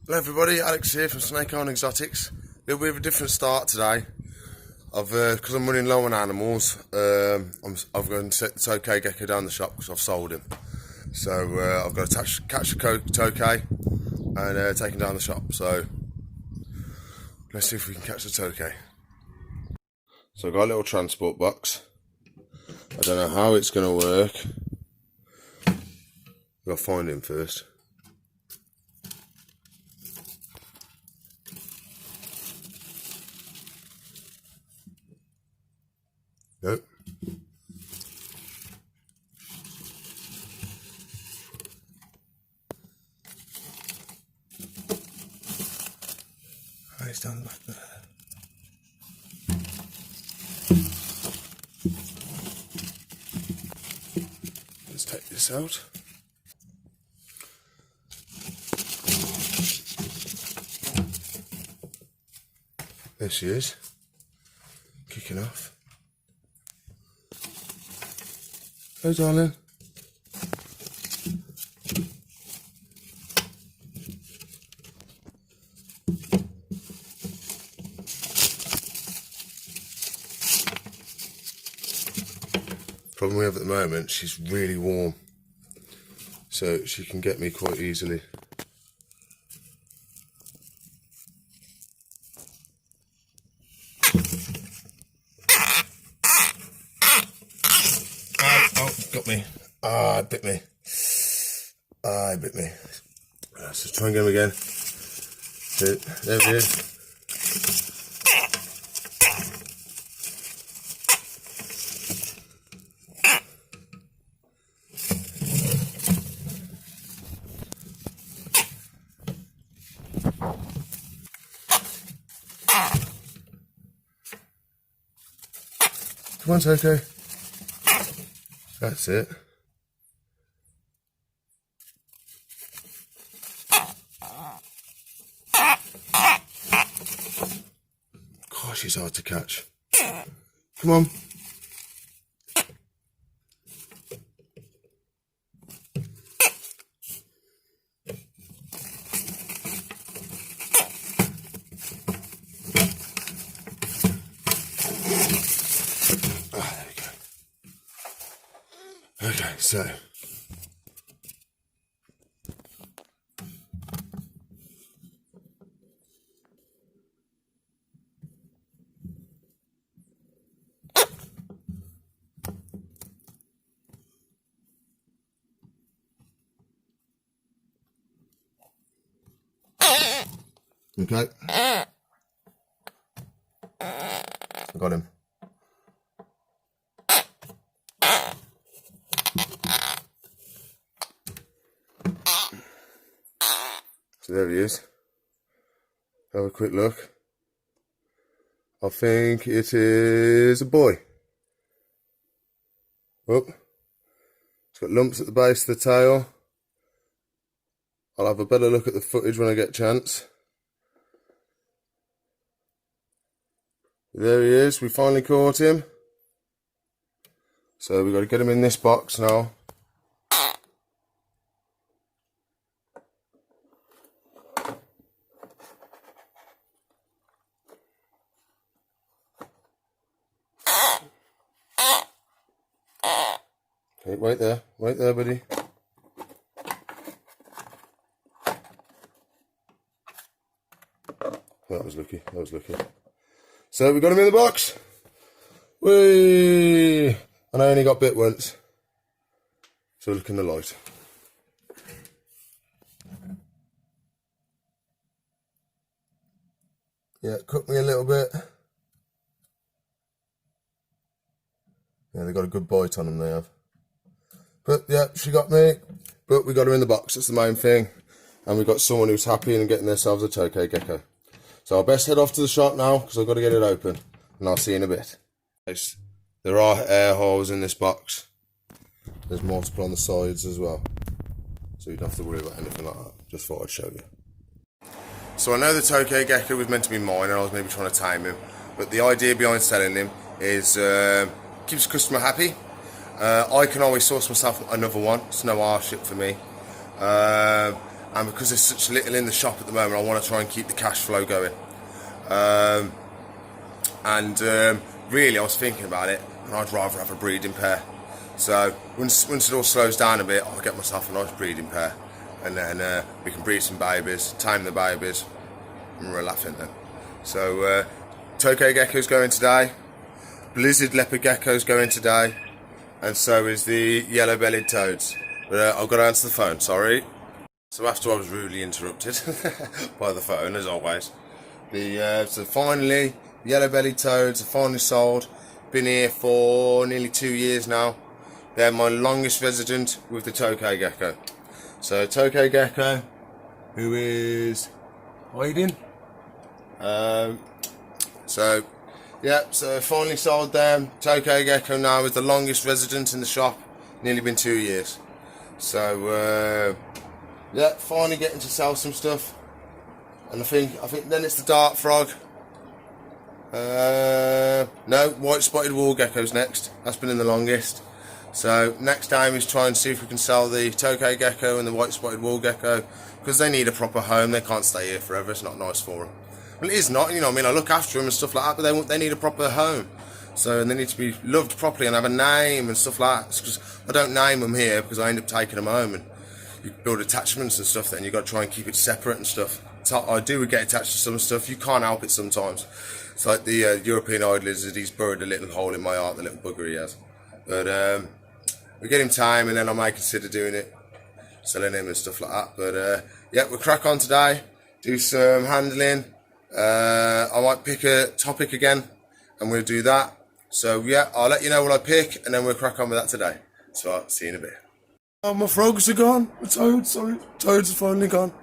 Hello everybody, Alex here from Snake Island Exotics. A little bit of a different start today. Because I'm running low on animals, I've gone and set the Tokay Gecko down the shop because I've sold him. So I've got to catch the Tokay and take him down the shop. So let's see if we can catch the Tokay. So I've got a little transport box. I don't know how it's going to work. I've got to find him first. Nope. Oh, he's down the back there. Let's take this out. There she is, kicking off. Hello, darling. Problem we have at the moment, she's really warm, so she can get me quite easily. Oh, got me. Ah, it bit me. Ah, it bit me. Let's just try and get him again. There he is. Come on, Tokay. That's it. Gosh, she's hard to catch. Come on. There we go. Okay, so okay. I got him. So there he is. Have a quick look. I think it is a boy. Oh, it's got lumps at the base of the tail. I'll have a better look at the footage when I get a chance. There he is, we finally caught him. So we've got to get him in this box now. Okay, wait there, buddy. That was lucky, that was lucky. So we got him in the box. Whee! And I only got bit once. So look in the light. Yeah, it cut me a little bit. Yeah, they got a good bite on them, they have. But yeah, she got me. But we got her in the box, that's the main thing. And we've got someone who's happy and getting themselves a Tokay Gecko. So I'll best head off to the shop now because I've got to get it open. And I'll see you in a bit. There are air holes in this box. There's multiple on the sides as well. So you don't have to worry about anything like that. Just thought I'd show you. So I know the Tokay Gecko was meant to be mine and I was maybe trying to tame him. But the idea behind selling him is keeps the customer happy. I can always source myself another one. It's no hardship for me. and because there's such little in the shop at the moment, I want to try and keep the cash flow going. Really, I was thinking about it, and I'd rather have a breeding pair. So once it all slows down a bit, I'll get myself a nice breeding pair, and then we can breed some babies, tame the babies, and we're laughing then. So Tokay Gecko's going today, Blizzard Leopard Gecko's going today, and so is the yellow-bellied toads. But I've got to answer the phone, sorry. So after I was rudely interrupted by the phone, as always. So finally, the yellow-bellied toads are finally sold. Been here for nearly 2 years now. They're my longest resident with the Tokay Gecko. So Tokay Gecko, who is hiding. So finally sold them. Tokay Gecko now is the longest resident in the shop. Nearly been 2 years. So finally getting to sell some stuff. And I think then it's the dart frog. No, white spotted wall gecko's next. That's been in the longest. So next time is try and see if we can sell the Tokay Gecko and the white spotted wall gecko, because they need a proper home. They can't stay here forever. It's not nice for them. Well, it is not. You know what I mean? I look after them and stuff like that, but they need a proper home. So and they need to be loved properly and have a name and stuff like that. Because I don't name them here because I end up taking them home, and you build attachments and stuff. Then you got to try and keep it separate and stuff. So I do get attached to some stuff. You can't help it sometimes. It's like the European eyed lizard. He's burrowed a little hole in my heart, the little bugger he has. But we get him time, and then I may consider doing it, selling him and stuff like that. But we'll crack on today, do some handling. I might pick a topic again, and we'll do that. So I'll let you know what I pick, and then we'll crack on with that today. So I'll see you in a bit. Oh, my frogs are gone. The toads, sorry. Toads are finally gone.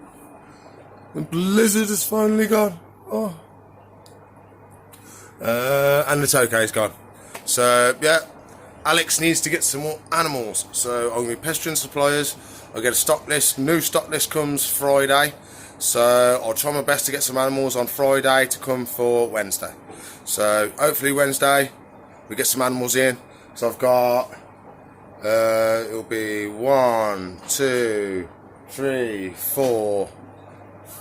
The blizzard is finally gone. Oh. And the Tokay's gone. So Alex needs to get some more animals. So I'm going to be pestering suppliers. I'll get a stock list. New stock list comes Friday. So I'll try my best to get some animals on Friday to come for Wednesday. So hopefully Wednesday we get some animals in. So I've got it'll be 1, 2, 3, 4,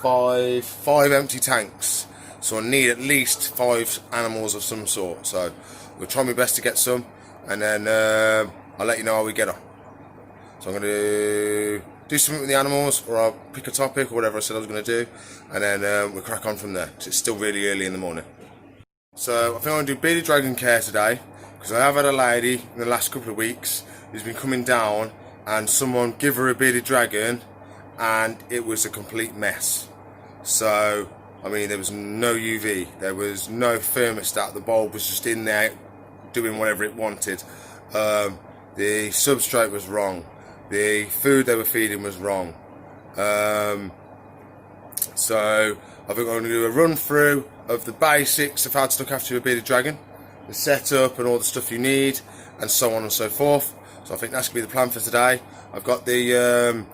5 empty tanks. So I need at least 5 animals of some sort. So we'll try my best to get some, and then I'll let you know how we get on. So I'm going to do something with the animals, or I'll pick a topic or whatever I said I was going to do, and then we'll crack on from there, because it's still really early in the morning. So I think I'm going to do bearded dragon care today, because I have had a lady in the last couple of weeks who's been coming down, and someone gave her a bearded dragon, and it was a complete mess. So I mean, there was no UV, there was no thermostat, the bulb was just in there doing whatever it wanted. The substrate was wrong, the food they were feeding was wrong. So I think I'm going to do a run through of the basics of how to look after a bearded dragon, the setup and all the stuff you need, and so on and so forth. So I think that's going to be the plan for today. I've got the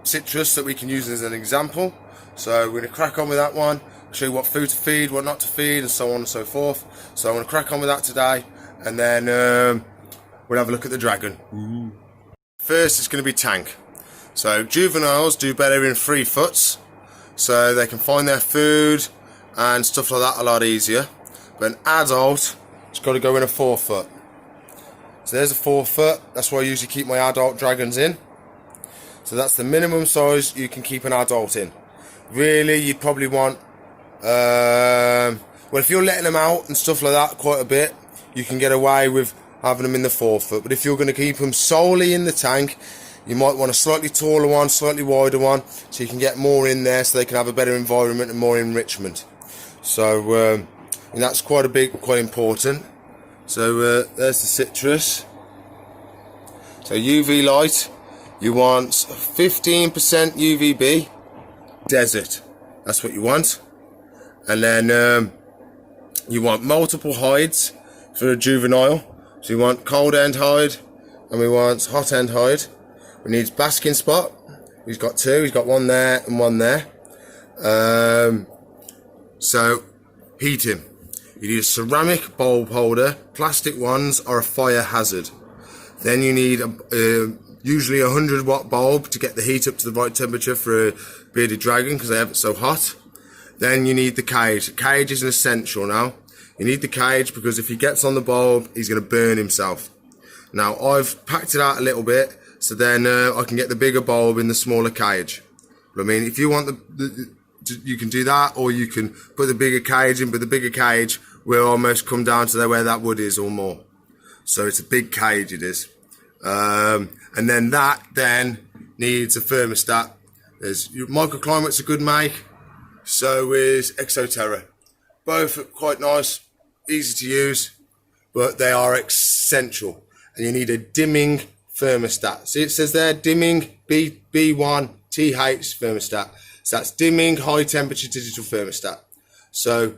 citrus that we can use as an example. So we're going to crack on with that one, show you what food to feed, what not to feed, and so on and so forth. So I'm going to crack on with that today, and then we'll have a look at the dragon. Ooh. First, it's going to be tank. So juveniles do better in 3 foots, so they can find their food and stuff like that a lot easier. But an adult, it's got to go in a 4 foot. So there's a 4 foot. That's why I usually keep my adult dragons in. So that's the minimum size you can keep an adult in. Really, you probably want, well, if you're letting them out and stuff like that quite a bit, you can get away with having them in the 4 foot. But if you're going to keep them solely in the tank, you might want a slightly taller one, slightly wider one, so you can get more in there, so they can have a better environment and more enrichment. So, and that's quite important. So there's the citrus. So UV light, you want 15% UVB. Desert, that's what you want. And then you want multiple hides for a juvenile. So you want cold end hide, and we want hot end hide. We need basking spot. He's got 2. He's got 1 there and 1 there. So heat him. You need a ceramic bulb holder. Plastic ones are a fire hazard. Then you need usually a 100-watt bulb to get the heat up to the right temperature for a bearded dragon because they have it so hot. Then you need the cage. The cage is an essential now. You need the cage because if he gets on the bulb, he's going to burn himself. Now, I've packed it out a little bit, so then I can get the bigger bulb in the smaller cage. I mean, if you want you can do that, or you can put the bigger cage in, but the bigger cage will almost come down to where that wood is or more. So it's a big cage, it is. And then that needs a thermostat. There's Microclimate's a good make, so is Exoterra. Both are quite nice, easy to use, but they are essential. And you need a dimming thermostat. See, it says there, dimming B1 TH thermostat. So that's dimming high temperature digital thermostat. So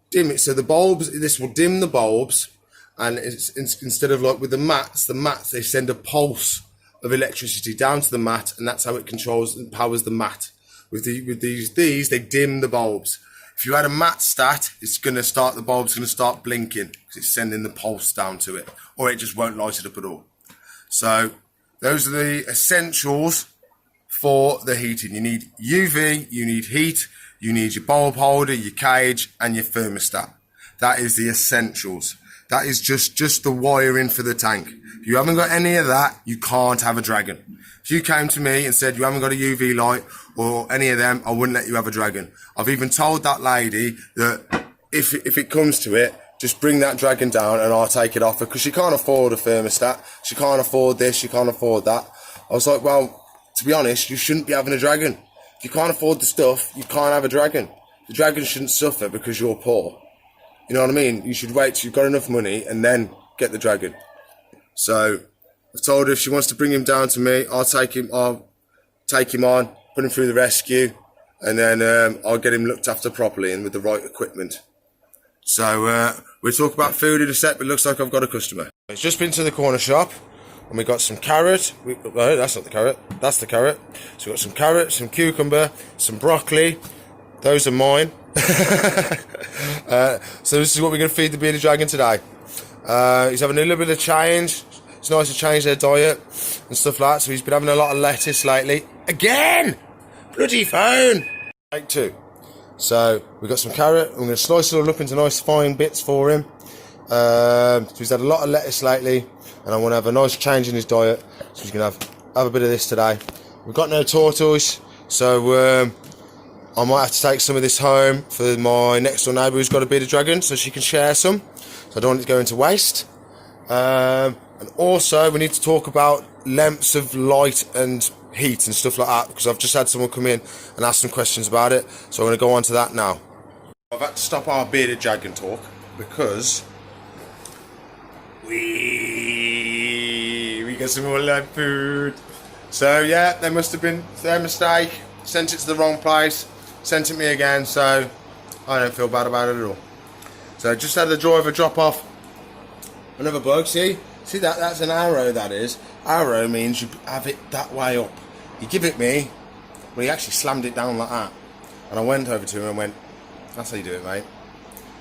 dim it. So the bulbs, this will dim the bulbs, and it's instead of like with the mats they send a pulse of electricity down to the mat, and that's how it controls and powers the mat. With these they dim the bulbs. If you had a mat stat, the bulb's gonna start blinking because it's sending the pulse down to it, or it just won't light it up at all. So those are the essentials for the heating. You need UV, you need heat, you need your bulb holder, your cage, and your thermostat. That is the essentials. That is just the wiring for the tank. If you haven't got any of that, you can't have a dragon. If you came to me and said you haven't got a UV light or any of them, I wouldn't let you have a dragon. I've even told that lady that if it comes to it, just bring that dragon down and I'll take it off her, because she can't afford a thermostat. She can't afford this, she can't afford that. I was like, well, to be honest, you shouldn't be having a dragon. If you can't afford the stuff, you can't have a dragon. The dragon shouldn't suffer because you're poor. You know what I mean? You should wait till you've got enough money and then get the dragon. So I've told her if she wants to bring him down to me, I'll take him on, put him through the rescue, and then I'll get him looked after properly and with the right equipment. So we'll talk about food in a sec, but it looks like I've got a customer. It's just been to the corner shop and we got some carrot. No, that's not the carrot. That's the carrot. So we've got some carrot, some cucumber, some broccoli. Those are mine. So this is what we're going to feed the bearded dragon today. He's having a little bit of change. It's nice to change their diet and stuff like that. So he's been having a lot of lettuce lately. Again! Bloody phone! Take two. So we've got some carrot. I'm going to slice it all up into nice fine bits for him. So he's had a lot of lettuce lately, and I want to have a nice change in his diet. So he's going to have a bit of this today. We've got no tortoise, so I might have to take some of this home for my next door neighbour who's got a bearded dragon, so she can share some. So I don't want it to go into waste. And also we need to talk about lengths of light and heat and stuff like that, because I've just had someone come in and ask some questions about it. So I'm going to go on to that now. I've had to stop our bearded dragon talk because we got some more live food. So yeah, there must have been their mistake. Sent it to the wrong place. Sent it me again, so I don't feel bad about it at all. So just had the driver drop off another bug. See that's an arrow, that is. Arrow means you have it that way up. You give it me, well, he actually slammed it down like that. And I went over to him and went, that's how you do it, mate.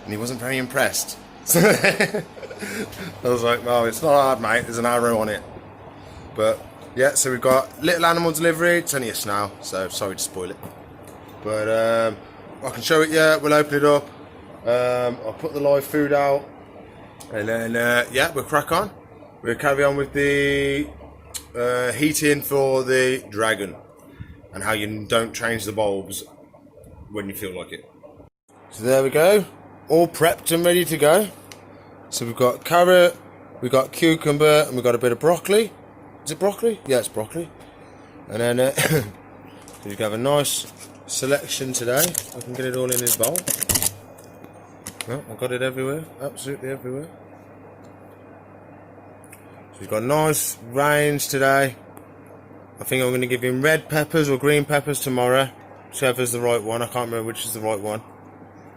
And he wasn't very impressed. I was like, well, it's not hard, mate, there's an arrow on it. But yeah, so we've got little animal delivery. It's only a snail, so sorry to spoil it. But I can show it, yeah, we'll open it up. I'll put the live food out. And then, yeah, we'll crack on. We'll carry on with the heating for the dragon. And how you don't change the bulbs when you feel like it. So there we go. All prepped and ready to go. So we've got carrot, we've got cucumber, and we've got a bit of broccoli. Is it broccoli? Yeah, it's broccoli. And then you can have a nice selection today. I can get it all in his bowl. Oh, I've got it everywhere, absolutely everywhere. So he's got a nice range today. I think I'm going to give him red peppers or green peppers tomorrow. Whichever's the right one. I can't remember which is the right one.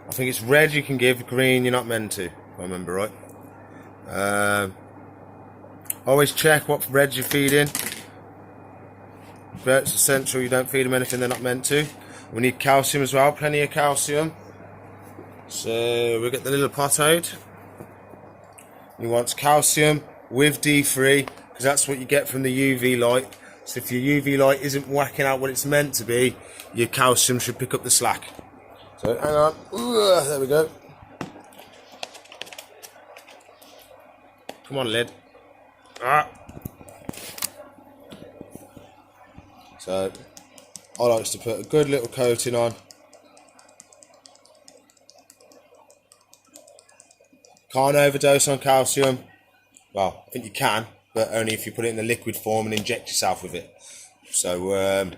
I think it's red you can give, green you're not meant to, if I remember right. Always check what red you're feeding. It's essential you don't feed them anything they're not meant to. We need calcium as well, plenty of calcium. So we'll get the little pot out. He wants calcium with D3, because that's what you get from the UV light. So if your UV light isn't whacking out what it's meant to be, your calcium should pick up the slack. So hang on, there we go. Come on, lid. So I like to put a good little coating on. Can't overdose on calcium. Well, I think you can, but only if you put it in the liquid form and inject yourself with it. So,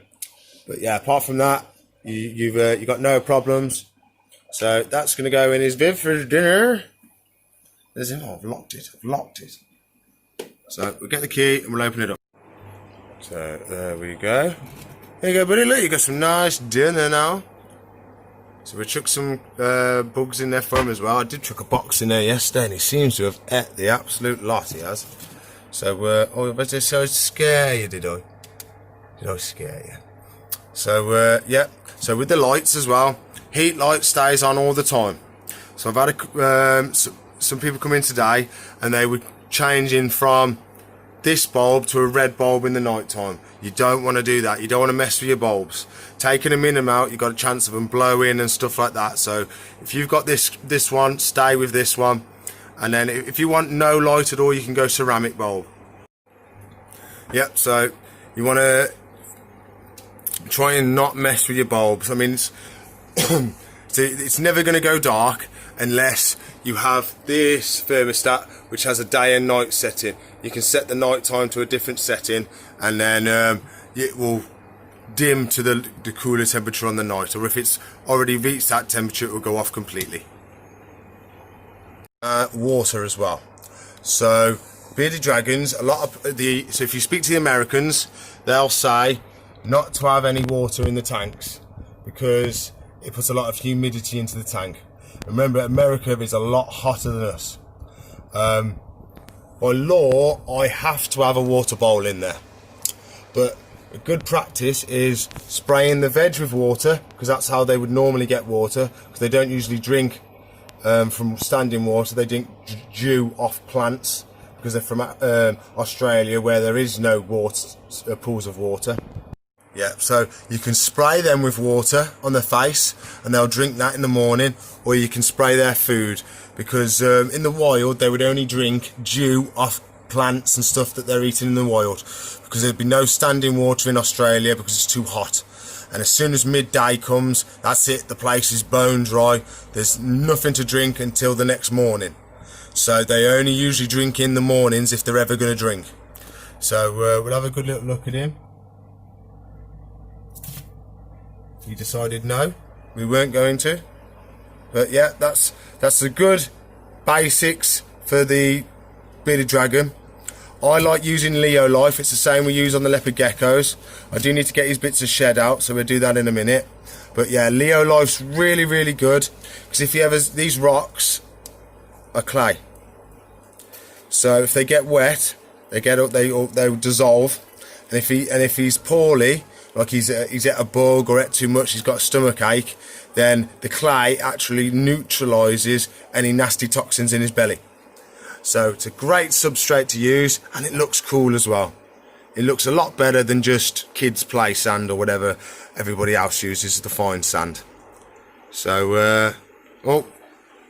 but yeah, apart from that, you've got no problems. So that's going to go in his bib for dinner. There's him. Oh, I've locked it. So we'll get the key and we'll open it up. So there we go. There you go, buddy. Look, you got some nice dinner now. So we chucked some bugs in there for him as well. I did chuck a box in there yesterday, and he seems to have ate the absolute lot. He has. So oh, but so scare you, did I? Did I scare you? So yeah. So with the lights as well, heat light stays on all the time. So I've had some people come in today, and they were changing from this bulb to a red bulb in the night time. You don't want to do that. You don't want to mess with your bulbs. Taking them in and out, you've got a chance of them blowing and stuff like that. So if you've got this one, stay with this one. And then if you want no light at all, you can go ceramic bulb. Yep, so you want to try and not mess with your bulbs. I mean, it's never going to go dark unless you have this thermostat, which has a day and night setting. You can set the night time to a different setting, and then it will dim to the cooler temperature on the night, or if it's already reached that temperature, it will go off completely. Water as well. So bearded dragons, so if you speak to the Americans, they'll say not to have any water in the tanks because it puts a lot of humidity into the tank. Remember, America is a lot hotter than us. By law, I have to have a water bowl in there. But a good practice is spraying the veg with water, because that's how they would normally get water, because they don't usually drink from standing water. They drink dew off plants, because they're from Australia, where there is no pools of water. Yeah, so you can spray them with water on their face and they'll drink that in the morning, or you can spray their food, because in the wild they would only drink dew off plants and stuff that they're eating in the wild, because there'd be no standing water in Australia because it's too hot. And as soon as midday comes, that's it, the place is bone dry. There's nothing to drink until the next morning. So they only usually drink in the mornings if they're ever going to drink. So we'll have a good little look at him. He decided no, we weren't going to. But yeah, that's the good basics for the bearded dragon. I like using Leo Life. It's the same we use on the leopard geckos. I do need to get his bits of shed out, so we'll do that in a minute. But yeah, Leo Life's really, really good, because if you ever, these rocks are clay. So if they get wet, they dissolve. And if he's poorly, like he's ate a bug or ate too much, he's got a stomach ache, then the clay actually neutralises any nasty toxins in his belly. So it's a great substrate to use, and it looks cool as well. It looks a lot better than just kids play sand or whatever everybody else uses, the fine sand. So oh,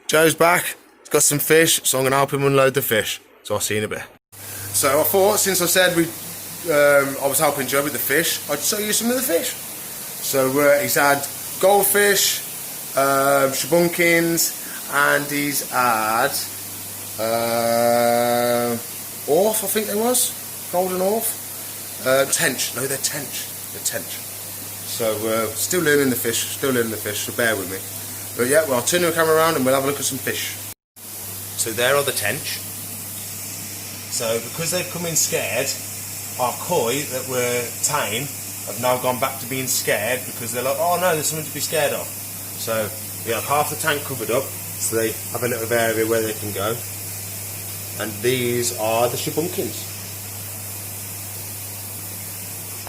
Joe's back. He's got some fish, so I'm going to help him unload the fish. So I'll see you in a bit. So I thought, since I said I was helping Joe with the fish, I'd show you some of the fish. So he's had goldfish, shabunkins, and he's had orf, I think there was, golden orf, tench. No, they're tench. They're tench. So still learning the fish, so bear with me. But yeah, well, I'll turn the camera around and we'll have a look at some fish. So there are the tench. So because they've come in scared, our koi that were tame have now gone back to being scared, because they're like, oh no, there's something to be scared of. So we have half the tank covered up, so they have a little area where they can go. And these are the shabunkins.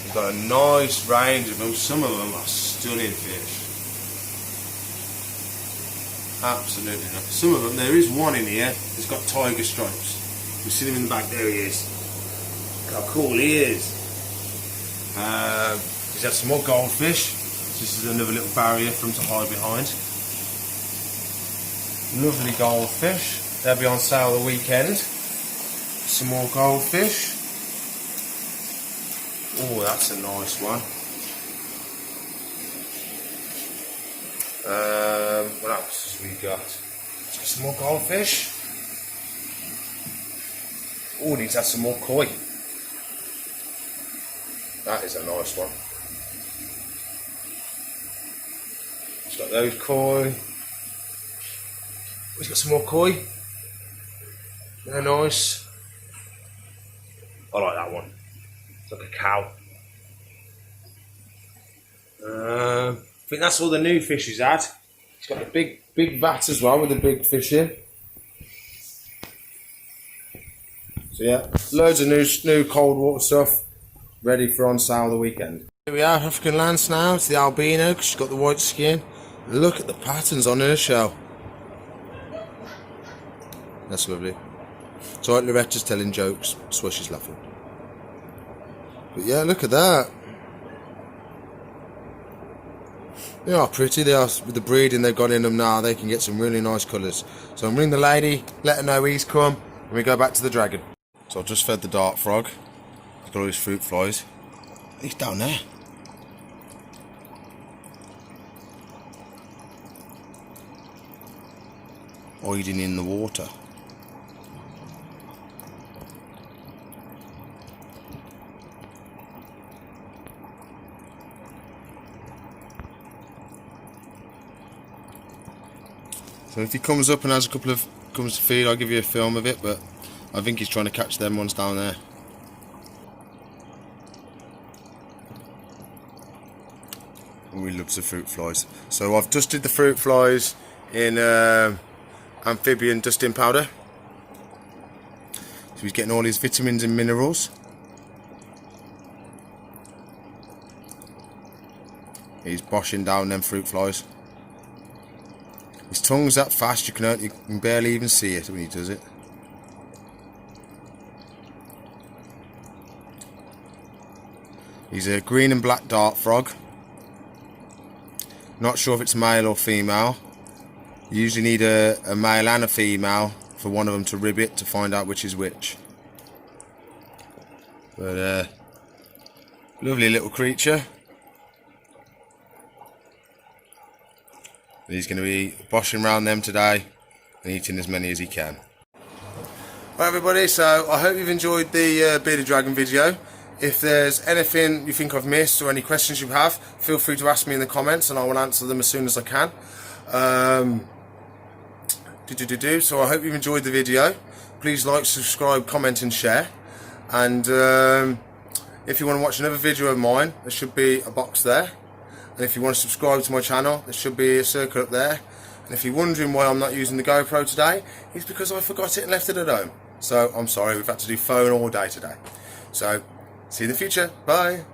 We've got a nice range of them. Some of them are stunning fish. Absolutely not. Some of them, there is one in here that's got tiger stripes. You see him in the back, there he is. how cool he is. He's had some more goldfish. This is another little barrier for him to hide behind. Lovely goldfish. They'll be on sale the weekend. Some more goldfish. Oh, that's a nice one. What else have we got? Let's get some more goldfish. Oh, need to have some more koi. That is a nice one. He's got those koi. He's got some more koi. They're nice. I like that one. It's like a cow. I think that's all the new fish he's had. He's got the big vat as well with the big fish in. So yeah, loads of new cold water stuff ready for on sale the weekend. Here we are, African land snail. It's the albino because she's got the white skin. Look at the patterns on her shell. That's lovely. It's alright, Loretta's telling jokes, that's why she's laughing. But yeah, look at that. They are pretty, they are, with the breeding they've got in them now, they can get some really nice colours. So I'm ringing the lady, let her know he's come, and we go back to the dragon. So I've just fed the dart frog. He's got all his fruit flies. He's down there. Hiding in the water. So if he comes up and has a couple of comes to feed, I'll give you a film of it, but I think he's trying to catch them ones down there. Oh, he loves the fruit flies. So I've dusted the fruit flies in amphibian dusting powder. So he's getting all his vitamins and minerals. He's boshing down them fruit flies. His tongue's that fast you can barely even see it when he does it. He's a green and black dart frog. Not sure if it's male or female. You usually need a male and a female for one of them to rib it to find out which is which. But lovely little creature. He's going to be boshing around them today and eating as many as he can. Right everybody, so I hope you've enjoyed the bearded dragon video. If there's anything you think I've missed or any questions you have, feel free to ask me in the comments and I will answer them as soon as I can. So I hope you've enjoyed the video. Please like, subscribe, comment and share. And if you want to watch another video of mine, there should be a box there. And if you want to subscribe to my channel, there should be a circle up there. And if you're wondering why I'm not using the GoPro today, it's because I forgot it and left it at home. So I'm sorry, we've had to do phone all day today. So see you in the future. Bye.